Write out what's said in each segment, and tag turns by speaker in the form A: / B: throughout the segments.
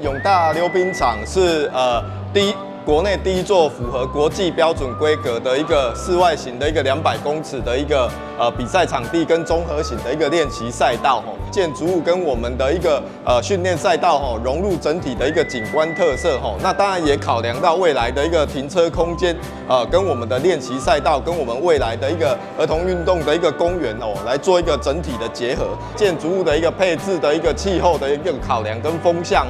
A: 永大溜冰场是国内第一座符合国际标准规格的一个室外型的一个200公尺的一个比赛场地跟综合型的一个练习赛道建筑物跟我们的一个训练赛道融入整体的一个景观特色那当然也考量到未来的一个停车空间跟我们的练习赛道跟我们未来的一个儿童运动的一个公园来做一个整体的结合，建筑物的一个配置的一个气候的一个考量跟风向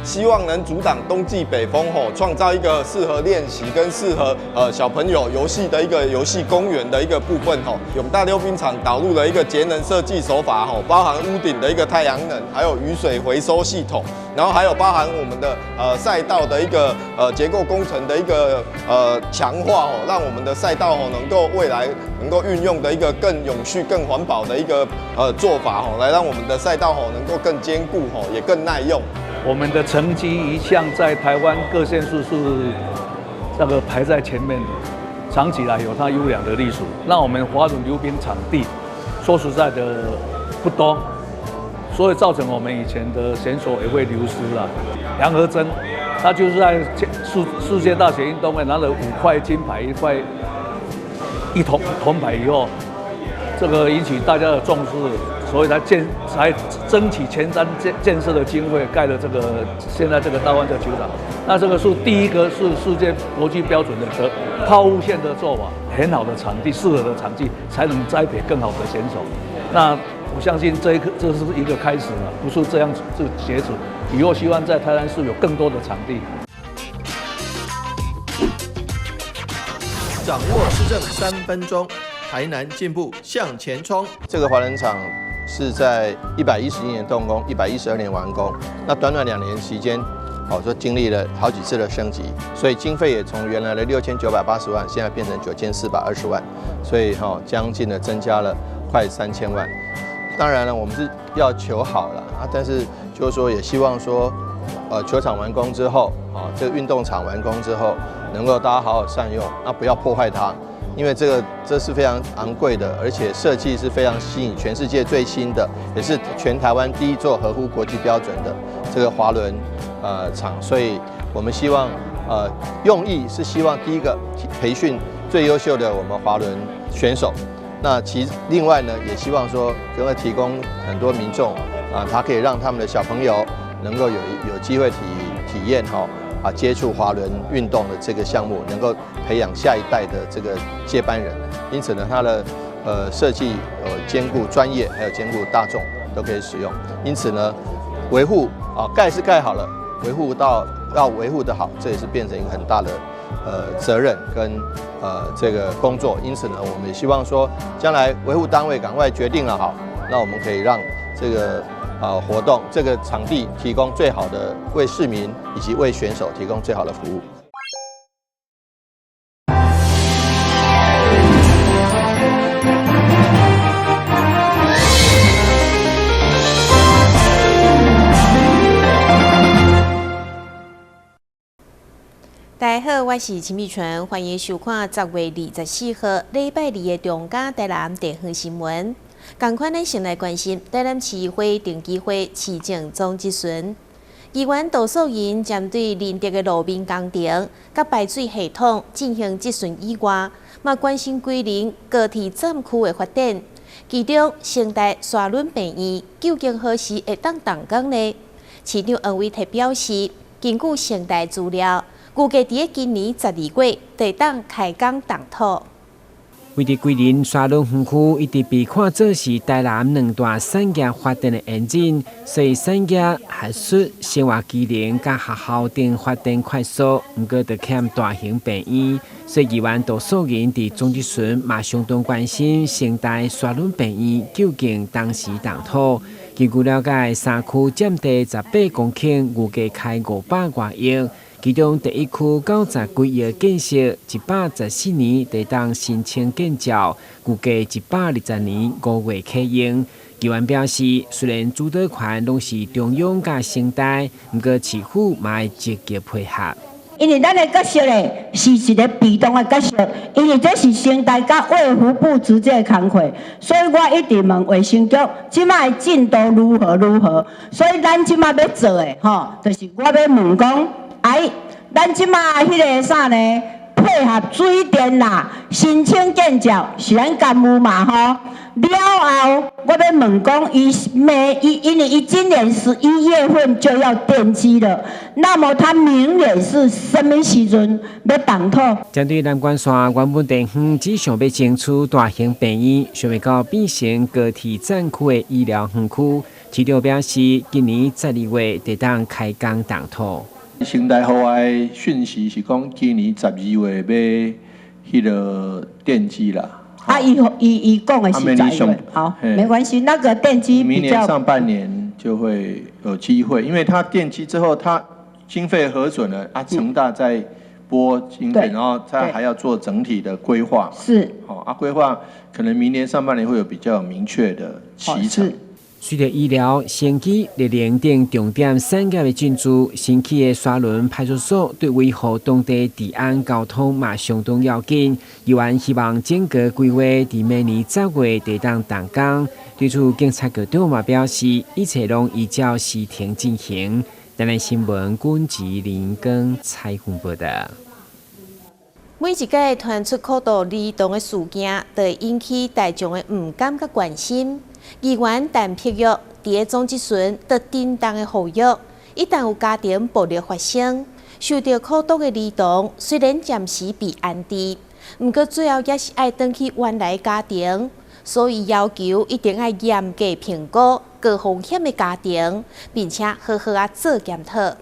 A: 希望能阻挡冬季北风创造一个适合练习跟适合小朋友游戏的一个游戏公园的一个部分永大溜冰场导入了一个节能设计手法包含屋顶的一个太阳能，还有雨水回收系统，然后还有包含我们的赛道的一个结构工程的一个强化让我们的赛道能够未来能够运用的一个更永续、更环保的一个做法来让我们的赛道能够更坚固也更耐用。
B: 我们的成绩一向在台湾各县市是那个排在前面的，长期来有它优良的历史。那我们滑轮溜冰场地说实在的不多，所以造成我们以前的选手也会流失了。杨和珍，他就是在世界大学运动会拿了5块金牌、1块铜牌以后，这个引起大家的重视。所以才争取前瞻建设的经费，盖了这个现在这个大湾这球场。那这个是第一个是世界国际标准的抛物线的做法，很好的场地，适合的场地，才能栽培更好的选手。那我相信这是一个开始了，不是这样子截止。以后希望在台南市有更多的场地。
C: 掌握市政3分钟，台南进步向前冲。
D: 这个滑轮场是在111年动工，112年完工。那短短2年期间，说经历了好几次的升级，所以经费也从原来的6980万，现在变成9420万，所以将近的增加了快3000万。当然了，我们是要求好了但是就是说也希望说，球场完工之后，这个运动场完工之后，能够大家好好善用，不要破坏它。因为这是非常昂贵的，而且设计是非常吸引全世界最新的，也是全台湾第一座合乎国际标准的这个滑轮场，所以我们希望用意是希望第一个培训最优秀的我们滑轮选手，那另外呢也希望说能够提供很多民众他可以让他们的小朋友能够有机会体验接触滑轮运动的这个项目，能够培养下一代的这个接班人。因此呢，它的设计兼顾专业，还有兼顾大众都可以使用。因此呢，维护盖是盖好了，维护要维护得好，这也是变成一个很大的责任跟这个工作。因此呢，我们也希望说，将来维护单位赶快决定了好，那我们可以让这个活动这个场地提供最好的，为市民以及为选手提供最好的服务。
E: 大家好，我是陈美纯，欢迎收看10月24号礼拜2的中嘉台南地方新闻。同款的先来关心台南市议会定期会市政总质询，议员杜素莹针对林德的路面工程、甲排水系统进行质询以外，嘛关心桂林高铁站区的发展，其中城大沙仑病院究竟何时会当动工呢？市长黄伟提表示，根据城大资料，预计伫今年12月会当开工动土。
F: 为伫桂林沙仑园区一直被看作是台南2大产业发展的引擎，所以产业、学术、生活机能甲学校等发展快速，不过就欠大型病院。所以议员杜素莹伫总质询嘛相当关心城大沙仑病院究竟当时动土。根据了解，三区占地18公顷，预计开500多亿。其中第一区90几亿建设，114年得当申请建造，预计120年5月启用。议员表示，虽然主导权拢是中央甲城大，不过市府嘛会积极配合。
G: 因为咱的角色咧是一个被动的角色，因为这是生态甲卫福部直接工作，所以我一直问卫生局，即摆的进度如何？所以咱即摆要做的就是我要问讲，咱即摆迄个啥呢？配合水电啦，申请建造是咱干务嘛了后，我要问讲，因为伊今年11月份就要奠基了，那么他明年是什么时阵要动土？
F: 针对南关线原本地方只想要争取大型病院，想要到变成高铁站区的医疗园区，市长表示，今年12月得当开工动土。
D: 生态户外讯息是讲，今年12月要迄个奠基啦。
G: 伊讲的是12月，好，没关系，那个奠基
D: 明年上半年就会有机会，因为它奠基之后，它经费核准了成大再拨经费，然后它还要做整体的规划。
G: 是，
D: 规划可能明年上半年会有比较明确的期程。
F: 随着医疗、升级、热能等重点产业的进驻，新起的沙仑派出所对维护当地治安交通嘛相当要紧。议员希望整个规划伫明年10月得当动工。对此，警察局长嘛表示，一切拢依照时程进行。台南新闻军职林根采访报道。
E: 每一届传出酷道移动的事件，都会引起大众的不甘甲关心。议员陈碧玉伫个总集船得叮当的呼吁，一旦有家庭暴力发生，受到酷道的移动，虽然暂时被安置，不过最后也是爱回去原来家庭，所以要求一定要严格评估高风险的家庭，并且好好做检讨。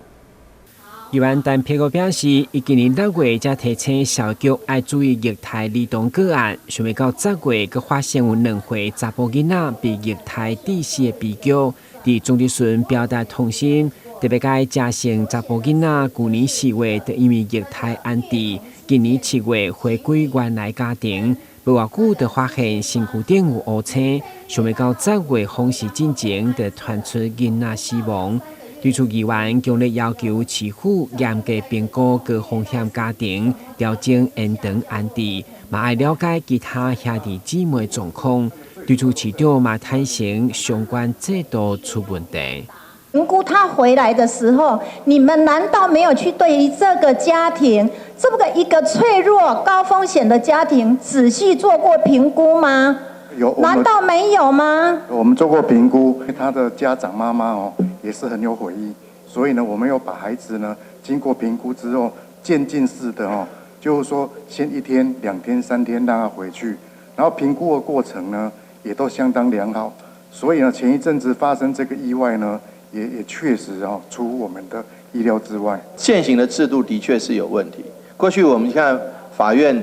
F: 议员陈碧玉表示，伊今年6月才提醒校局要注意虐待儿童个案，想要到10月，佮发现有2岁查甫囡仔被虐待致死的悲剧，伫总集船表达痛心，特别甲嘉诚查甫囡仔去年4月就因为虐待安置，今年7月回归原来家庭，不偌久就发现身躯顶有乌青，想要到10月方式进前就传出囡仔死亡。对此，议员强烈要求市府严格评估高风险家庭，调整延长安置，嘛爱了解其他兄弟姊妹状况。对此，市长嘛坦承相关制度出问题。
H: 评估他回来的时候，你们难道没有去对于这个家庭，这么一个脆弱、高风险的家庭，仔细做过评估吗？
I: 有，
H: 难道没有吗？
I: 我们做过评估，他的家长妈妈也是很有悔意，所以呢，我们又把孩子呢经过评估之后，渐进式的就是说先1天、2天、3天让他回去，然后评估的过程呢也都相当良好，所以呢前一阵子发生这个意外呢，也确实出乎我们的意料之外。
D: 现行的制度的确是有问题。过去我们看法院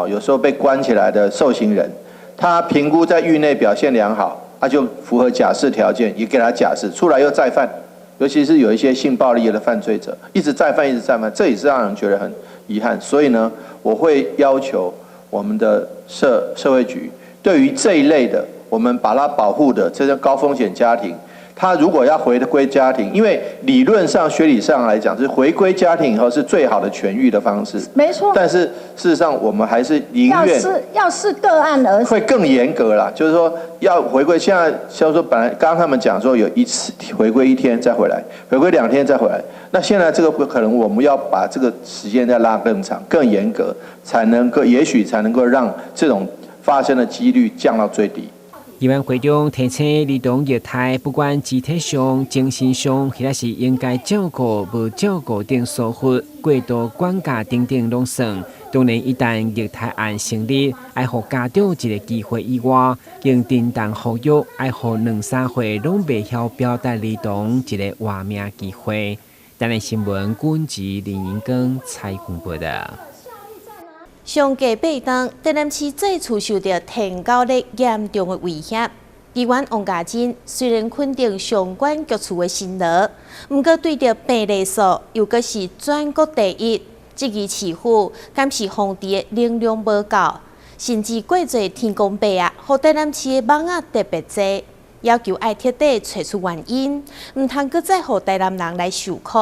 D: 有时候被关起来的受刑人，他评估在狱内表现良好，他就符合假释条件，也给他假释，出来又再犯，尤其是有一些性暴力的犯罪者，一直再犯，这也是让人觉得很遗憾。所以呢，我会要求我们的社会局，对于这一类的，我们把它保护的这些高风险家庭，他如果要回归家庭，因为理论上、学理上来讲，是回归家庭以后是最好的痊愈的方式。
H: 没错。
D: 但是事实上，我们还是宁愿
H: 要视个案而
D: 会更严格啦，就是说要回归。现在就是说，本来刚刚他们讲说有一次回归1天再回来，回归2天再回来。那现在这个可能我们要把这个时间再拉更长、更严格，才能够也许才能够让这种发生的几率降到最低。
F: 议员会中提醒儿童虐待，不管肢体上、精神上，或者是应该照顾、无照顾等疏忽、过度管教等等拢算。当然，一旦虐待案成立，爱互家长一个机会以外，用叮当呼吁，爱互2、3岁拢未晓表达儿童一个活命机会。台南新闻军职林英光采访报道。
E: 上隔8天，台南市再次受到天高力严重的威胁。议员王家珍虽然肯定相关局处的辛劳，不过对着病例数又阁是全国第一，质疑市府敢是防治的能量无够，甚至过侪天公伯啊，互台南市的网啊特别多，要求爱彻底找出原因，唔通阁再互台南人来受苦。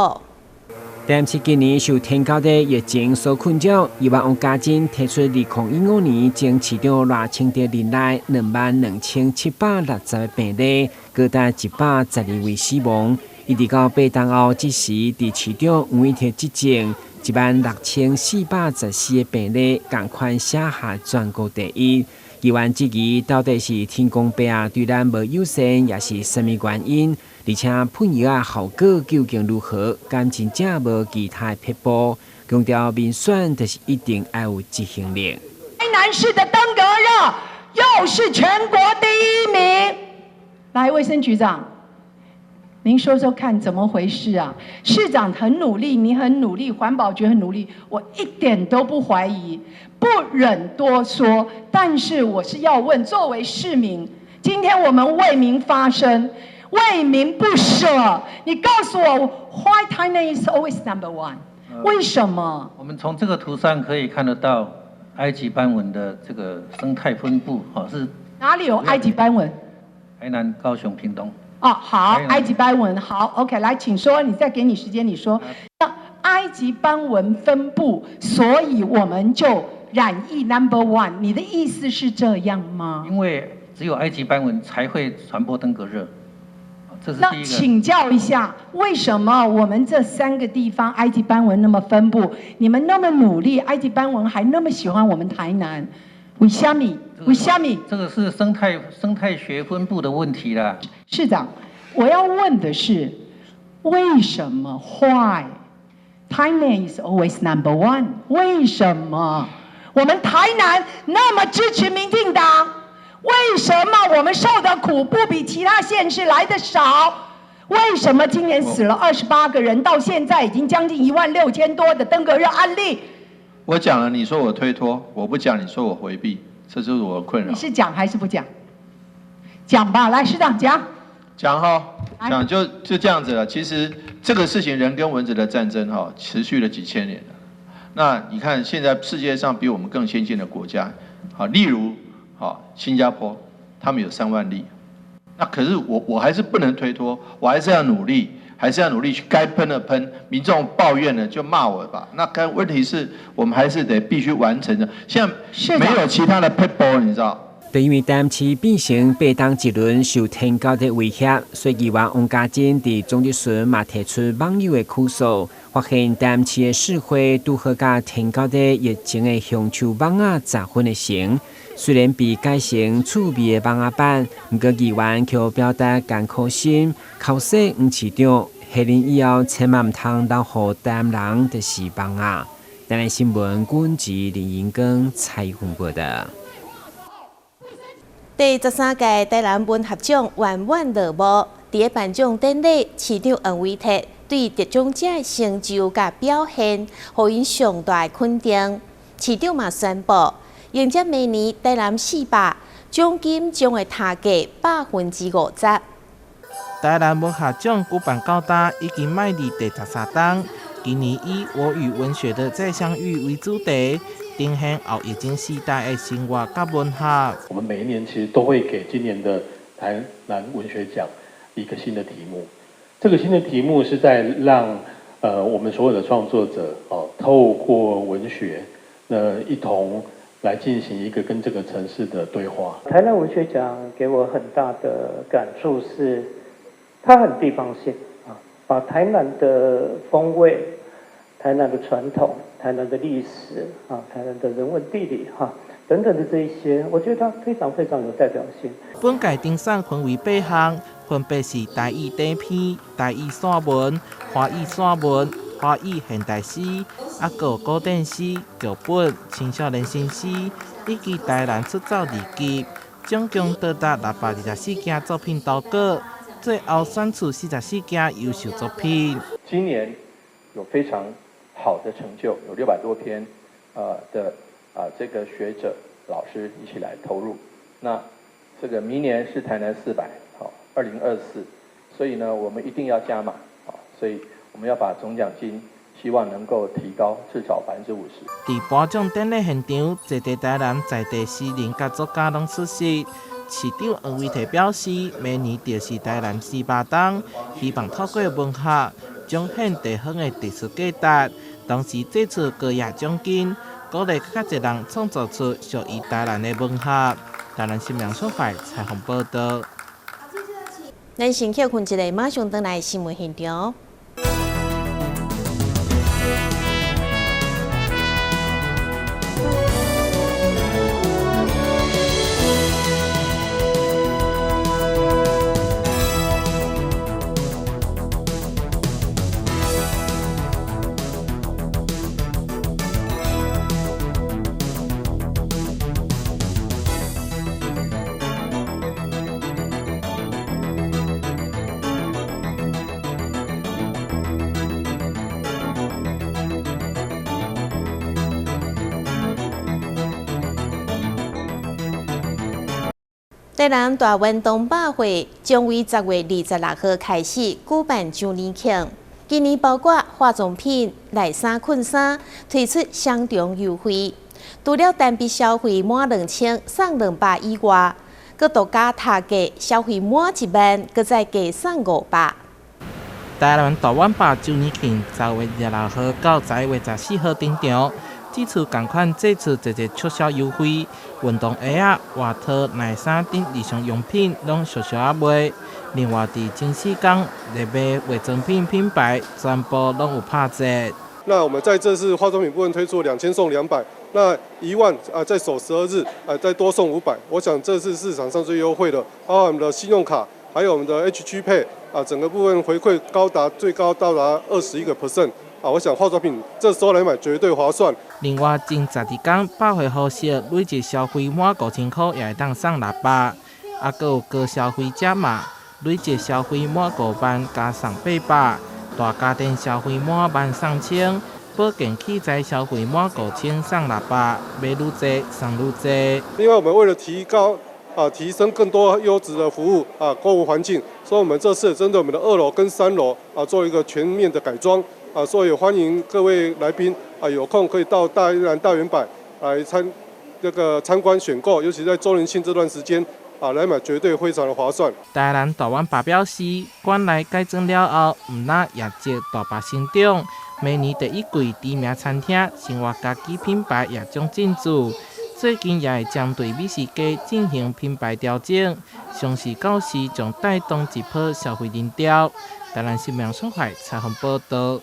F: 但是今年受天候的疫情所困扰，希望王家珍提出2015年将市场热清的年内22760个病例，高达112位死亡。一直到8冬后，这时伫市场有一执政16414个病例，同款写下全国第一。议员质疑到底是天公伯啊对咱无友善，也是什么原因？而且喷药啊效果究竟如何？敢真正无其他撇步？强调民选就是一定要有执行力。
G: 台南市的登革热又是全国第1名。来，卫生局长，您说说看怎么回事啊？市长很努力，你很努力，环保局很努力，我一点都不怀疑，不忍多说。但是我是要问，作为市民，今天我们为民发声，为民不舍，你告诉我 ，Why Thailand is always number one？为什么？
J: 我们从这个图上可以看得到埃及斑纹的这个生态分布，是
G: 哪里有埃及斑纹？
J: 台南、高雄、屏东。
G: 哦，好，埃及斑纹，好 ，OK， 来，请说，你再给你时间，你说，那埃及斑纹分布，所以我们就染疫 number one， 你的意思是这样吗？
J: 因为只有埃及斑纹才会传播登革热，这是第一个。
G: 那请教一下，为什么我们这3个地方埃及斑纹那么分布，你们那么努力，埃及斑纹还那么喜欢我们台南？为什么？为什么？
J: 这个是生态学分布的问题啦。
G: 市长，我要问的是，为什么 ？Why Thailand is always number one？ 为什么我们台南那么支持民进党？为什么我们受的苦不比其他县市来的少？为什么今年死了28个人，到现在已经将近16000多的登革热案例？
D: 我讲了，你说我推脱；我不讲，你说我回避，这就是我的困扰。
G: 你是讲还是不讲？讲吧，来，市长讲。
D: 讲哈，讲就这样子了。其实这个事情，人跟蚊子的战争哈，持续了几千年了。那你看，现在世界上比我们更先进的国家，好，例如好新加坡，他们有3万例。那可是我还是不能推脱，我还是要努力。还是要努力去该喷的喷，民众抱怨了就骂我吧。那问题是我们还是得必须完成的。现在没有其他的 people， 你知道？
F: 对，因为淡市变成8冬一轮受天候的威胁，所以议员王家珍伫总日巡嘛提出网友的哭诉，发现淡市的市会拄好甲天候的疫情的香树网啊杂混的成。虽然被改成趣味的网版，不过议员却表达艰苦心，考试黄市长下令以后千万唔通留予台南人就是网啊。台南新闻阮自林英光采访报道。
E: 第13届台南文学奖圆满落幕，伫个颁奖典礼，市长黄伟哲对得奖者的成就甲表现，予因上大肯定。市长嘛宣布，迎接明年台南400奖金将会抬价50%。
K: 台南文学奖举办到今已经迈入第13冬，今年以“我与文学的再相遇”为主题，呈现后疫情时代的生活甲文学。
L: 我们每一年其实都会给今年的台南文学奖一个新的题目，这个新的题目是在让我们所有的创作者透过文学一同来进行一个跟这个城市的对话。
M: 台南文学奖给我很大的感触是，它很地方性啊，把台南的风味、台南的传统、台南的历史啊、台南的人文地理等等的这一些，我觉得它非常非常有代表性。
K: 本届评选分为8项，分别是台语短篇、台语散文、华语散文、华语现代诗、有古典诗、剧本、青少年新诗，以及台南出走日记，总共多达624件作品投稿，最后选出44件优秀作品。
L: 今年有非常好的成就，有600多篇这个学者老师一起来投入。那这个明年是台南400，好，2024，所以呢，我们一定要加码，好，所以我们要把总奖金希望能够提高至少50%。
K: 伫颁奖典礼现场，在地台南在地诗人甲作家拢出席。市长黄伟哲表示，明年就是台南400冬，希望透过文学奖献地方的特殊价值，同时这次高额奖金，鼓励较侪人创造出属于台南的文学。台南新闻所发采访报道。
E: 咱先休困一下，马上回来新闻现场。台南大运动百会将于10月26号开始举办周年庆。今年包括化妆品、内衫、裙衫推出相同优惠，除了单笔消费满2000送200以外，佮独家特价消费满1万，佮再加送500。
K: 台南大运吧周年庆10月26号到11月14号登场。这次同款，这次直接促销优惠，运动鞋啊、外套、内衫等日常用品拢小小啊卖。另外，伫前4天热卖化妆品品牌全部拢有拍折。
N: 那我们在这次化妆品部分推出2000送200，那1万在首12日再多送500。我想这是市场上最优惠的，包括我们的信用卡，还有我们的 HQ Pay 整个部分回馈最高到达21%。我想化妆品这时候来买绝对划算。
K: 另外，前12天百货好息，累计消费满5000块也会当送600，还有高消费者嘛，累计消费满5万加送800，大家电消费满13000，保健器材消费满5000送600，买愈多送愈多。
N: 另外，我们为了提升更多优质的服务购物环境，所以我们这次针对我们的2楼跟3楼做一个全面的改装。所以欢迎各位来宾有空可以到大南大圆柏来参观选购，尤其在周年庆这段时间来买绝对非常的划算。
K: 台南大运吧表示，馆内改装了后，唔但业绩大幅成长，明年第1季知名餐厅生活家己品牌也将进驻。最近也会针对美食街进行品牌调整，相信到时将带动一波消费人潮。台南新闻所采访报道。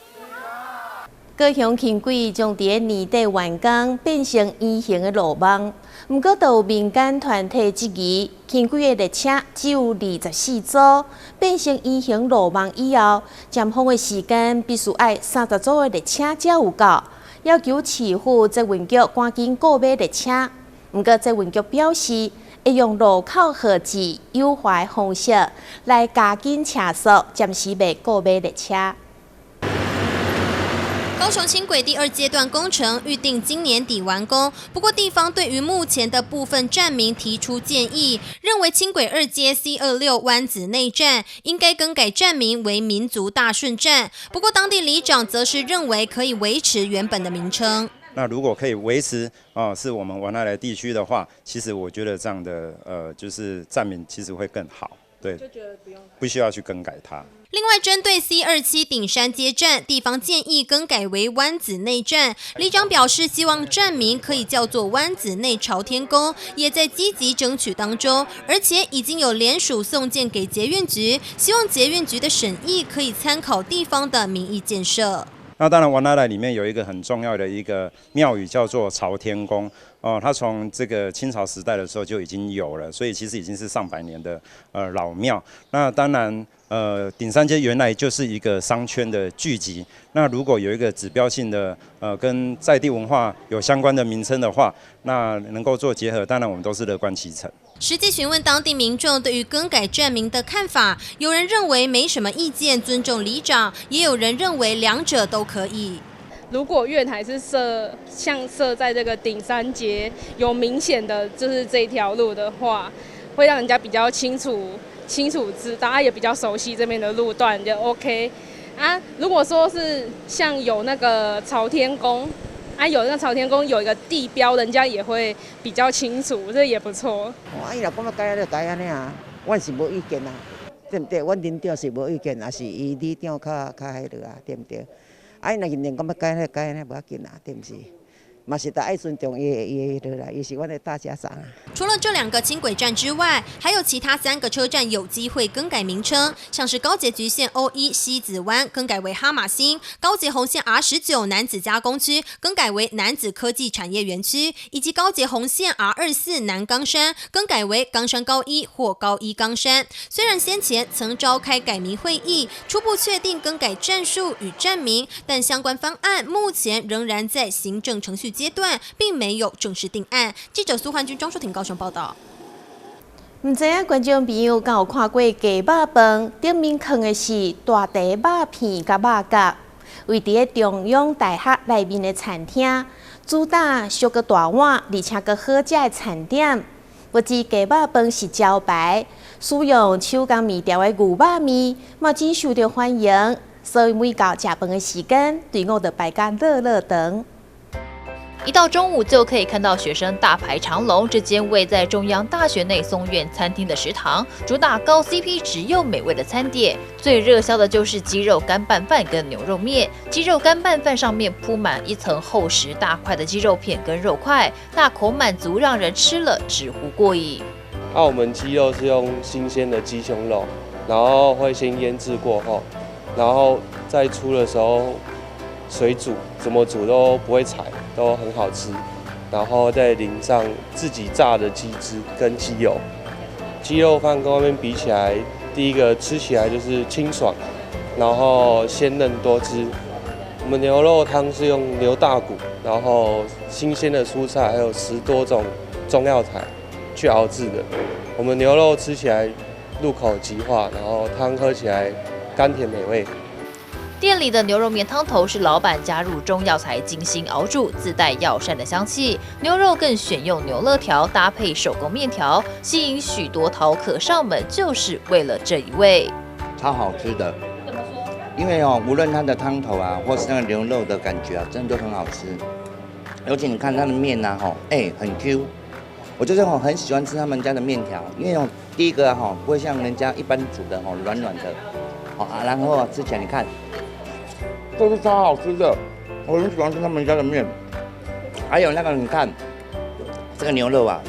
E: 高雄轻轨将伫年底完工，变成圆形的路网。不过，有民间团体质疑，轻轨的列车只有24组，变成圆形路网以后，尖峰的时间必须爱30组的列车才有够，要求市府捷运局赶紧购买列车。不过，捷运局表示，会用路口号志优化方式来加紧车速，暂时未购买列车。高雄轻轨第2阶段工程预定今年底完工，不过地方对于目前的部分站名提出建议，认为轻轨2阶 C26 湾子内站应该更改站名为民族大顺站。不过当地里长则是认为可以维持原本的名称。
O: 那如果可以维持是我们湾内的地区的话，其实我觉得这样的就是站名其实会更好，对，就觉得不需要去更改它。
E: 另外，针对 C27 顶山街站，地方建议更改为湾子内站。里长表示，希望站名可以叫做湾子内朝天宫，也在积极争取当中，而且已经有联署送件给捷运局，希望捷运局的审议可以参考地方的民意建设。
O: 那当然，湾内里面有一个很重要的一个庙宇叫做朝天宫。它从这个清朝时代的时候就已经有了，所以其实已经是上百年的老庙。那当然，顶山街原来就是一个商圈的聚集。那如果有一个指标性的跟在地文化有相关的名称的话，那能够做结合，当然我们都是乐观其成。
E: 实际询问当地民众对于更改站名的看法，有人认为没什么意见，尊重里长；也有人认为两者都可以。
P: 如果月台是设在这个顶山街，有明显的就是这条路的话，会让人家比较清楚大家也比较熟悉这边的路段，就 OK 啊。如果说是像有那个朝天宫有那朝天宫有一个地标，人家也会比较清楚，这也不错。
Q: 伊若讲要改就改安尼啊，阮是无意见啊。对不对？阮领导是无意见，也是伊里长较迄落啊，对不对？啊，若认讲要改呢，无要紧啊，对不是？嘛是得爱尊重伊的啦，伊是阮的大家长啊。
R: 除了这2个轻轨站之外，还有其他3个车站有机会更改名称，像是高捷橘线 O1 西子湾更改为哈马星，高捷红线 R19 男子加工区更改为男子科技产业园区，以及高捷红线 R24 南冈山更改为冈山高一或高一冈山。虽然先前曾召开改名会议，初步确定更改站数与站名，但相关方案目前仍然在行政程序阶段，并没有正式定案。记者苏焕君、庄淑婷高雄报道。
E: 唔知影观众朋友敢有看过鸡肉饭？顶面放的是大肠肉片甲肉角，位伫中央大学内面的餐厅，主打俗个大碗，而且个好食的餐点。不止鸡肉饭是招牌，使用手工面条的牛肉面，嘛真受到欢迎。所以每到食饭的时间，队伍就排甲热长。
S: 一到中午就可以看到学生大排长龙。这间位在中央大学内松苑餐厅的食堂，主打高 CP 值又美味的餐点。最热销的就是鸡肉干拌饭跟牛肉面。鸡肉干拌饭上面铺满一层厚实大块的鸡肉片跟肉块，大口满足，让人吃了直呼过瘾。
T: 我们鸡肉是用新鲜的鸡胸肉，然后会先腌制过后，然后再出的时候水煮，怎么煮都不会柴，都很好吃。然后再淋上自己炸的鸡汁跟鸡油。鸡肉饭跟外面比起来，第一个吃起来就是清爽，然后鲜嫩多汁。我们牛肉汤是用牛大骨，然后新鲜的蔬菜，还有10多种中药材去熬制的。我们牛肉吃起来入口即化，然后汤喝起来甘甜美味。
S: 店里的牛肉面汤头是老板加入中药材精心熬煮，自带药膳的香气。牛肉更选用牛肋条搭配手工面条，吸引许多饕客上门，就是为了这一味。
U: 超好吃的，因为无论它的汤头啊，或是那个牛肉的感觉啊，真的都很好吃。而且你看它的面啊，很 Q。我就是很喜欢吃他们家的面条，因为第一个不会像人家一般煮的软软的，然后吃起来你看。都是超好吃的，我很喜欢吃他们家的面。还有那个，你看这个牛肉啊，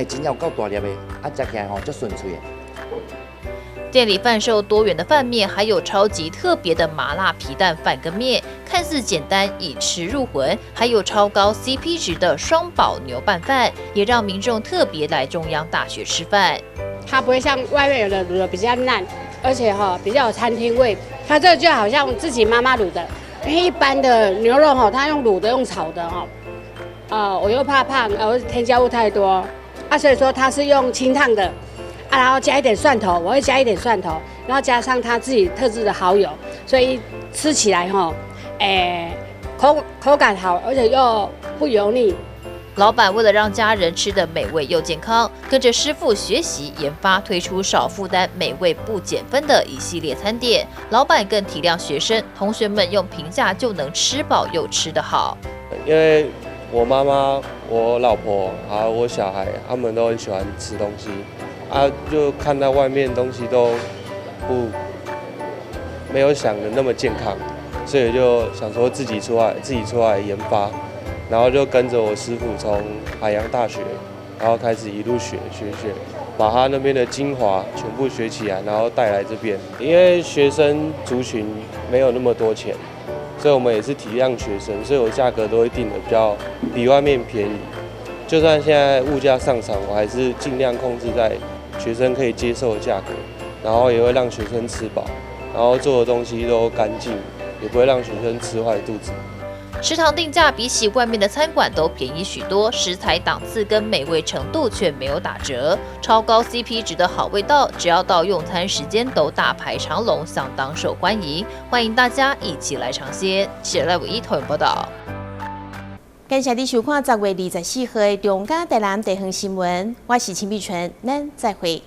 U: 真的有够大粒的，吃起来就顺脆。
S: 店里贩售多元的饭面，还有超级特别的麻辣皮蛋饭跟面，看似简单，以吃入魂。还有超高 CP 值的双宝牛拌饭，也让民众特别来中央大学吃饭。
V: 它不会像外面有的卤的比较烂，而且比较有餐厅味。它这个就好像自己妈妈卤的，因为一般的牛肉它用卤的用炒的我又怕胖，添加物太多所以说它是用清烫的然后加一点蒜头，我会加一点蒜头，然后加上它自己特制的蚝油，所以吃起来口感好，而且又不油腻。
S: 老板为了让家人吃得美味又健康，跟着师傅学习研发，推出少负担、美味不减分的一系列餐点。老板更体谅学生，同学们用平价就能吃饱又吃得好。
T: 因为我妈妈、我老婆还有我小孩，他们都很喜欢吃东西就看到外面东西都没有想的那么健康，所以就想说自己出来研发。然后就跟着我师傅从海洋大学，然后开始一路学，把他那边的精华全部学起来，然后带来这边。因为学生族群没有那么多钱，所以我们也是体谅学生，所以我价格都会定的比外面便宜。就算现在物价上涨，我还是尽量控制在学生可以接受的价格，然后也会让学生吃饱，然后做的东西都干净，也不会让学生吃坏肚子。
S: 食堂定价比起外面的餐馆都便宜许多，食材档次跟美味程度却没有打折，超高 CP 值的好味道，只要到用餐时间都大排长龙，相当受欢迎。欢迎大家一起来尝鲜。记者赖伟一投影报道。
E: 感谢你收看10月24号的中嘉台南地方新闻，我是陈碧纯，咱再会。